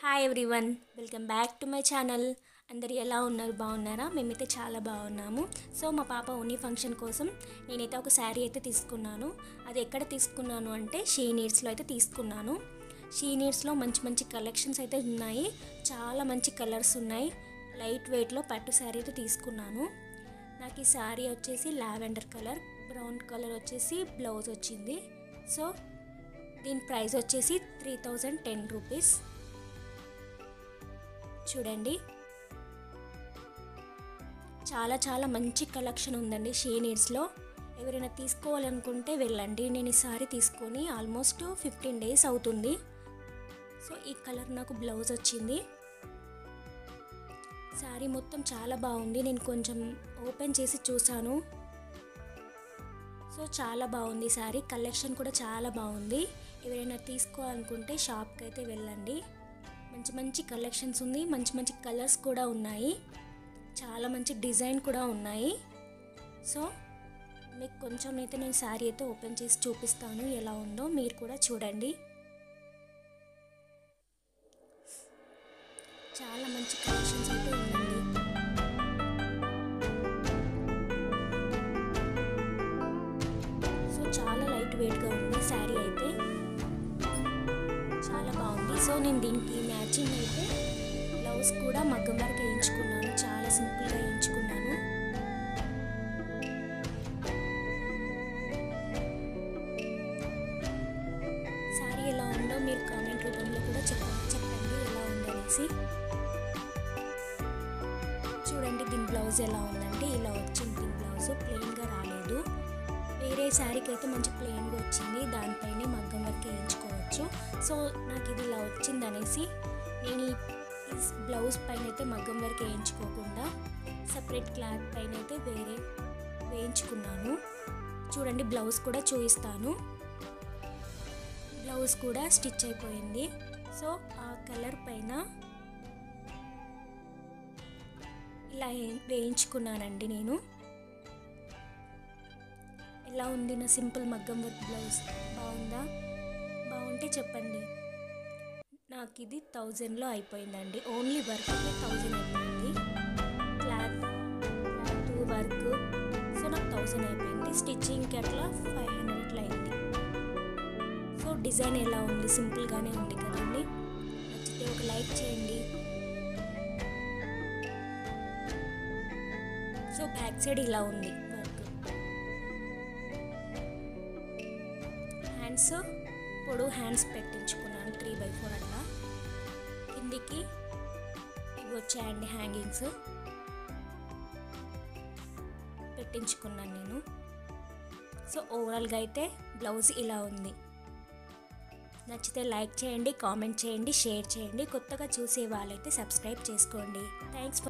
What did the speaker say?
Hi everyone, welcome back to my channel. అందరు ఎలా ఉన్నారు? బాగున్నారా? మేమైతే చాలా బాగున్నాము. సో మా పాప ఓనీ ఫంక్షన్ కోసం నేనైతే ఒక శారీ అయితే తీసుకున్నాను. అది ఎక్కడ తీసుకున్నాను అంటే షీ నీడ్స్లో అయితే తీసుకున్నాను. షీ నీడ్స్లో మంచి మంచి కలెక్షన్స్ అయితే ఉన్నాయి. చాలా మంచి కలర్స్ ఉన్నాయి. లైట్ వెయిట్లో పట్టు శారీ అయితే తీసుకున్నాను. నాకు ఈ శారీ వచ్చేసి లావెండర్ కలర్, బ్రౌన్ కలర్ వచ్చేసి బ్లౌజ్ వచ్చింది. సో దీని ప్రైస్ వచ్చేసి 3010 రూపీస్. చూడండి, చాలా చాలా మంచి కలెక్షన్ ఉందండి షీ నీడ్స్లో. ఎవరైనా తీసుకోవాలనుకుంటే వెళ్ళండి. నేను ఈ సారీ తీసుకొని ఆల్మోస్ట్ 15 డేస్ అవుతుంది. సో ఈ కలర్ నాకు బ్లౌజ్ వచ్చింది. సారీ మొత్తం చాలా బాగుంది. నేను కొంచెం ఓపెన్ చేసి చూసాను. సో చాలా బాగుంది సారీ. కలెక్షన్ కూడా చాలా బాగుంది. ఎవరైనా తీసుకోవాలనుకుంటే షాప్కి అయితే వెళ్ళండి. మంచి మంచి కలెక్షన్స్ ఉంది. మంచి మంచి కలర్స్ కూడా ఉన్నాయి. చాలా మంచి డిజైన్ కూడా ఉన్నాయి. సో మీకు కొంచెం అయితే నేను శారీ అయితే ఓపెన్ చేసి చూపిస్తాను ఎలా ఉందో. మీరు కూడా చూడండి. చాలా మంచి కలెక్షన్స్ అయితే ఉందండి. సో చాలా లైట్ వెయిట్గా ఉంది శారీ అయితే. చాలా బాగుంది. సో నేను దీనికి మ్యాచింగ్ అయితే బ్లౌజ్ కూడా మగ్గం వర్క్ వేయించుకున్నాను. చాలా సింపుల్గా వేయించుకున్నాను. శారీ ఎలా ఉందో మీరు కామెంట్ రూపంలో కూడా చెప్పండి ఎలా ఉందనేసి. చూడండి, దీని బ్లౌజ్ ఎలా ఉందంటే ఇలా వచ్చింది. దీని బ్లౌజ్ ప్లెయిన్గా రాలేదు. వేరే శారీకి అయితే మంచి ప్లెయిన్గా వచ్చింది. దానిపైనే మగ్గం వర్క్ వేయించుకోవచ్చు. సో నాకు ఇది ఇలా వచ్చింది అనేసి నేను ఈ బ్లౌజ్ పైన అయితే మగ్గం వర్క్ వేయించుకోకుండా సపరేట్ క్లాత్ పైన అయితే వేరే వేయించుకున్నాను. చూడండి, బ్లౌజ్ కూడా చూపిస్తాను. బ్లౌజ్ కూడా స్టిచ్ అయిపోయింది. సో ఆ కలర్ పైన ఇలా వేయించుకున్నానండి నేను. ఎలా ఉంది నా సింపుల్ మగ్గం వర్క్ బ్లౌజ్? బాగుందా? బాగుంటే చెప్పండి. నాకు ఇది 1000లో అయిపోయిందండి. ఓన్లీ వర్క్ 1000 అయిపోయింది. Cloth work. సో నాకు 1000 అయిపోయింది. స్టిచ్చింగ్కి అట్లా 500 అట్లా అయింది. సో డిజైన్ ఎలా ఉంది? సింపుల్గానే ఉంది కదండి. నచ్చితే ఒక లైక్ చేయండి. సో బ్యాక్ సైడ్ ఇలా ఉంది వర్క్. హ్యాండ్స్ పొడవు హ్యాండ్స్ పెట్టించుకున్నాను 3/4 అట్లా. కిందికి ఇవి వచ్చాయండి హ్యాంగింగ్స్ పెట్టించుకున్నాను నేను. సో ఓవరాల్గా అయితే బ్లౌజ్ ఇలా ఉంది. నచ్చితే లైక్ చేయండి, కామెంట్ చేయండి, షేర్ చేయండి. కొత్తగా చూసే వాళ్ళైతే సబ్స్క్రైబ్ చేసుకోండి. థ్యాంక్స్.